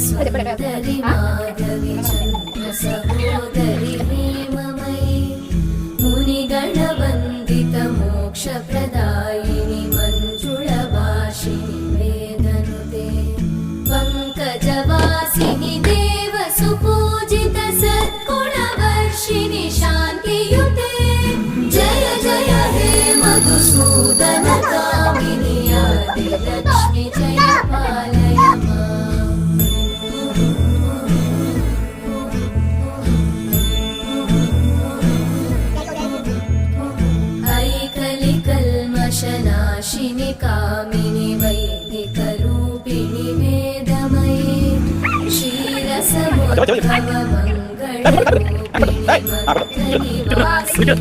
सुन्दरि माधवी चन्द्र सहोदरि हेममयी मुनिगणवन्दित मोक्षप्रदायिनि मञ्जुळभाषिणि वेदनुते पङ्कजवासिनि देवसुपूजित सद्गुणवर्षिणि शान्तियुते जय जय हे मधुसूदन कामिनि आदिलक्ष्मि जय पालय माम्। ऐकलिकल्मषनाशिनि कामिनि वैदिकरूपिणि वेदमयी क्षीरसमुद्भव मङ्गलरूपिणि मन्त्रनिवासिनि